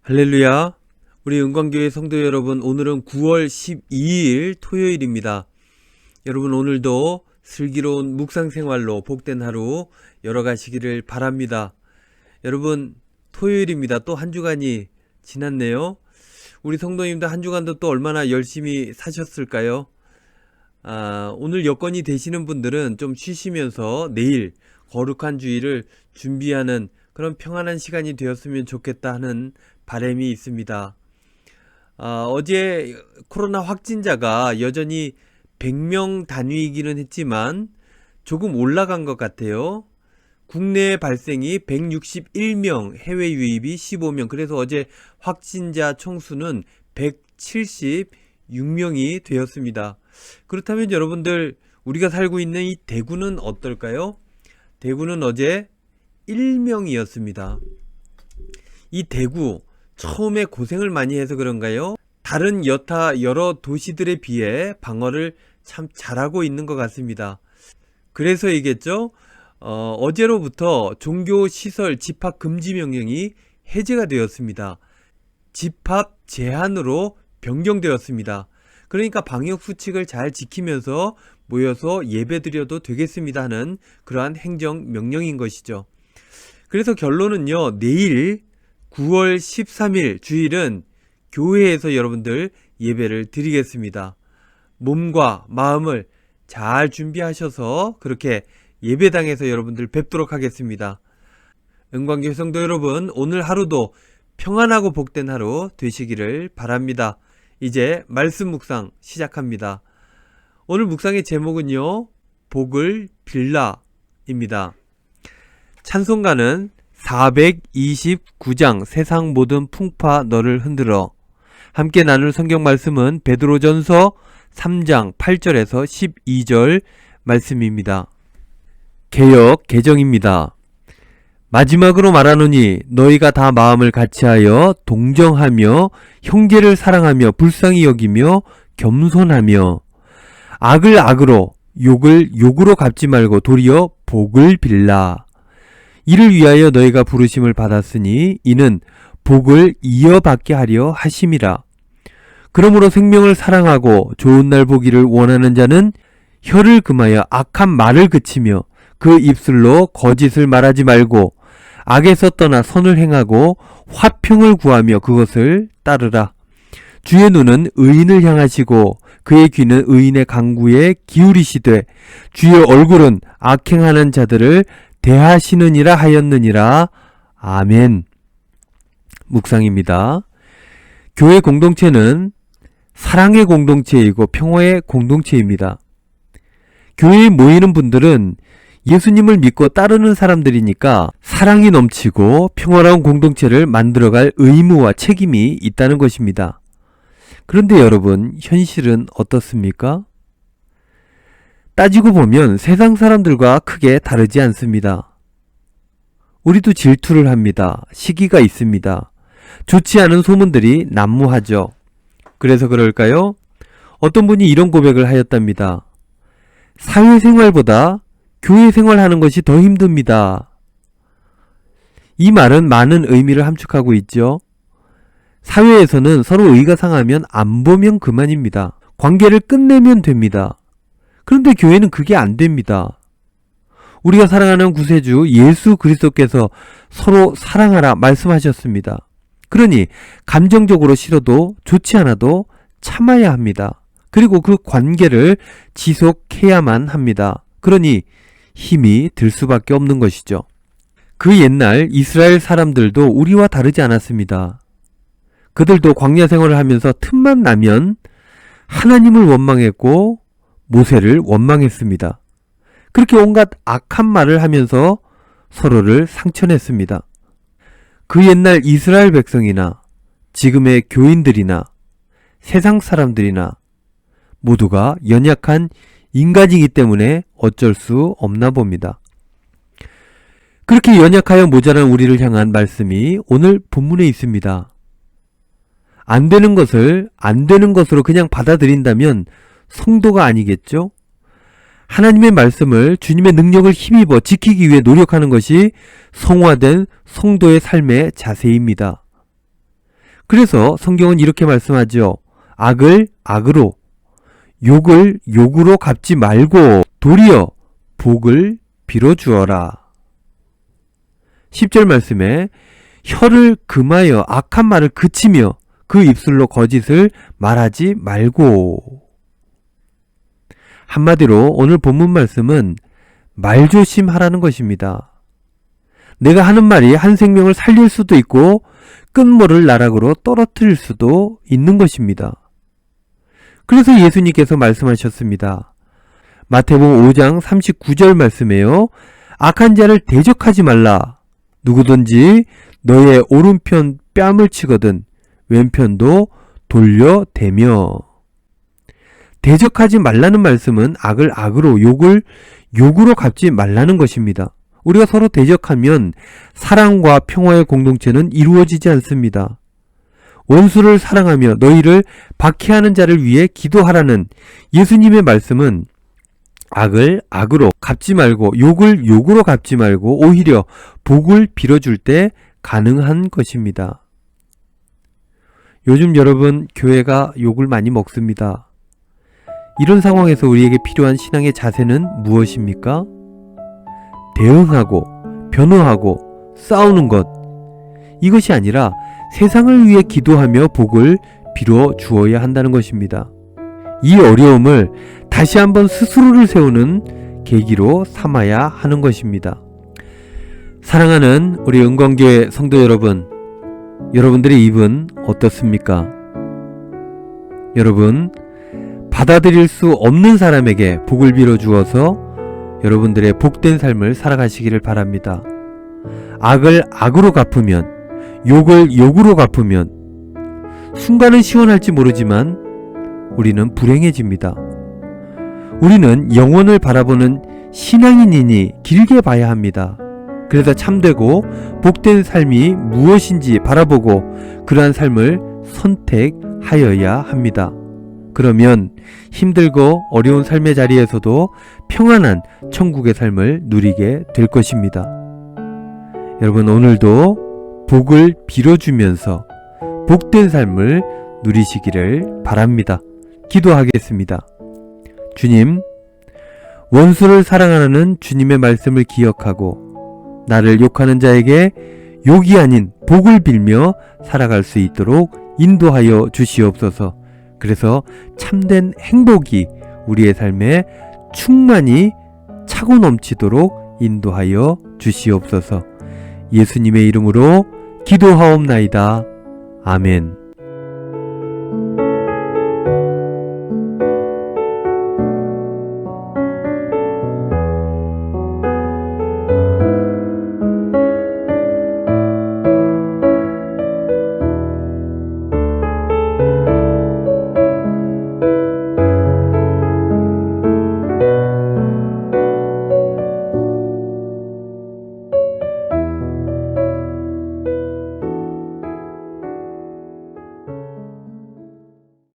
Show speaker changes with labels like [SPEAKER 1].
[SPEAKER 1] 할렐루야. 우리 은광교회 성도 여러분, 오늘은 9월 12일 토요일입니다. 여러분, 오늘도 슬기로운 묵상생활로 복된 하루 열어가시기를 바랍니다. 여러분, 토요일입니다. 또 한 주간이 지났네요. 우리 성도님들 한 주간도 또 얼마나 열심히 사셨을까요? 오늘 여건이 되시는 분들은 좀 쉬시면서 내일 거룩한 주일을 준비하는 그런 평안한 시간이 되었으면 좋겠다 하는 바람이 있습니다. 어제 코로나 확진자가 여전히 100명 단위이기는 했지만 조금 올라간 것 같아요. 국내 발생이 161명, 해외 유입이 15명. 그래서 어제 확진자 총수는 176명이 되었습니다. 그렇다면 여러분들, 우리가 살고 있는 이 대구는 어떨까요? 대구는 어제 1명이었습니다. 이 대구, 처음에 고생을 많이 해서 그런가요? 다른 여러 도시들에 비해 방어를 참 잘하고 있는 것 같습니다. 그래서이겠죠? 어제로부터 종교시설 집합 금지 명령이 해제가 되었습니다. 집합 제한으로 변경되었습니다. 그러니까 방역수칙을 잘 지키면서 모여서 예배드려도 되겠습니다 하는 그러한 행정명령인 것이죠. 그래서 결론은요, 내일 9월 13일 주일은 교회에서 여러분들 예배를 드리겠습니다. 몸과 마음을 잘 준비하셔서 그렇게 예배당에서 여러분들 뵙도록 하겠습니다. 은광교회 성도 여러분, 오늘 하루도 평안하고 복된 하루 되시기를 바랍니다. 이제 말씀 묵상 시작합니다. 오늘 묵상의 제목은요, 복을 빌라입니다. 찬송가는 429장 세상 모든 풍파 너를 흔들어. 함께 나눌 성경 말씀은 베드로전서 3장 8절에서 12절 말씀입니다. 개역 개정입니다. 마지막으로 말하노니 너희가 다 마음을 같이하여 동정하며 형제를 사랑하며 불쌍히 여기며 겸손하며 악을 악으로 욕을 욕으로 갚지 말고 도리어 복을 빌라. 이를 위하여 너희가 부르심을 받았으니 이는 복을 이어받게 하려 하심이라. 그러므로 생명을 사랑하고 좋은 날 보기를 원하는 자는 혀를 금하여 악한 말을 그치며 그 입술로 거짓을 말하지 말고 악에서 떠나 선을 행하고 화평을 구하며 그것을 따르라. 주의 눈은 의인을 향하시고 그의 귀는 의인의 간구에 기울이시되 주의 얼굴은 악행하는 자들을 대하시느니라 하였느니라. 아멘. 묵상입니다. 교회 공동체는 사랑의 공동체이고 평화의 공동체입니다. 교회에 모이는 분들은 예수님을 믿고 따르는 사람들이니까 사랑이 넘치고 평화로운 공동체를 만들어갈 의무와 책임이 있다는 것입니다. 그런데 여러분, 현실은 어떻습니까? 따지고 보면 세상 사람들과 크게 다르지 않습니다. 우리도 질투를 합니다. 시기가 있습니다. 좋지 않은 소문들이 난무하죠. 그래서 그럴까요? 어떤 분이 이런 고백을 하였답니다. 사회생활보다 교회생활하는 것이 더 힘듭니다. 이 말은 많은 의미를 함축하고 있죠. 사회에서는 서로 의가 상하면 안 보면 그만입니다. 관계를 끝내면 됩니다. 그런데 교회는 그게 안 됩니다. 우리가 사랑하는 구세주 예수 그리스도께서 서로 사랑하라 말씀하셨습니다. 그러니 감정적으로 싫어도 좋지 않아도 참아야 합니다. 그리고 그 관계를 지속해야만 합니다. 그러니 힘이 들 수밖에 없는 것이죠. 그 옛날 이스라엘 사람들도 우리와 다르지 않았습니다. 그들도 광야 생활을 하면서 틈만 나면 하나님을 원망했고 모세를 원망했습니다. 그렇게 온갖 악한 말을 하면서 서로를 상처냈습니다. 그 옛날 이스라엘 백성이나 지금의 교인들이나 세상 사람들이나 모두가 연약한 인간이기 때문에 어쩔 수 없나 봅니다. 그렇게 연약하여 모자란 우리를 향한 말씀이 오늘 본문에 있습니다. 안 되는 것을 안 되는 것으로 그냥 받아들인다면 성도가 아니겠죠? 하나님의 말씀을 주님의 능력을 힘입어 지키기 위해 노력하는 것이 성화된 성도의 삶의 자세입니다. 그래서 성경은 이렇게 말씀하죠. 악을 악으로, 욕을 욕으로 갚지 말고 도리어 복을 빌어주어라. 10절 말씀에 혀를 금하여 악한 말을 그치며 그 입술로 거짓을 말하지 말고. 한마디로 오늘 본문 말씀은 말조심하라는 것입니다. 내가 하는 말이 한 생명을 살릴 수도 있고 끝모를 나락으로 떨어뜨릴 수도 있는 것입니다. 그래서 예수님께서 말씀하셨습니다. 마태복음 5장 39절 말씀에요. 악한 자를 대적하지 말라. 누구든지 너의 오른편 뺨을 치거든 왼편도 돌려대며. 대적하지 말라는 말씀은 악을 악으로, 욕을 욕으로 갚지 말라는 것입니다. 우리가 서로 대적하면 사랑과 평화의 공동체는 이루어지지 않습니다. 원수를 사랑하며 너희를 박해하는 자를 위해 기도하라는 예수님의 말씀은 악을 악으로 갚지 말고 욕을 욕으로 갚지 말고 오히려 복을 빌어줄 때 가능한 것입니다. 요즘 여러분, 교회가 욕을 많이 먹습니다. 이런 상황에서 우리에게 필요한 신앙의 자세는 무엇입니까? 대응하고 변호하고 싸우는 것, 이것이 아니라 세상을 위해 기도하며 복을 빌어 주어야 한다는 것입니다. 이 어려움을 다시 한번 스스로를 세우는 계기로 삼아야 하는 것입니다. 사랑하는 우리 은광교회 성도 여러분, 여러분들의 입은 어떻습니까? 여러분, 받아들일 수 없는 사람에게 복을 빌어 주어서 여러분들의 복된 삶을 살아가시기를 바랍니다. 악을 악으로 갚으면, 욕을 욕으로 갚으면 순간은 시원할지 모르지만 우리는 불행해집니다. 우리는 영원을 바라보는 신앙인이니 길게 봐야 합니다. 그래서 참되고 복된 삶이 무엇인지 바라보고 그러한 삶을 선택하여야 합니다. 그러면 힘들고 어려운 삶의 자리에서도 평안한 천국의 삶을 누리게 될 것입니다. 여러분, 오늘도 복을 빌어주면서 복된 삶을 누리시기를 바랍니다. 기도하겠습니다. 주님, 원수를 사랑하는 주님의 말씀을 기억하고 나를 욕하는 자에게 욕이 아닌 복을 빌며 살아갈 수 있도록 인도하여 주시옵소서. 그래서 참된 행복이 우리의 삶에 충만히 차고 넘치도록 인도하여 주시옵소서. 예수님의 이름으로 기도하옵나이다. 아멘.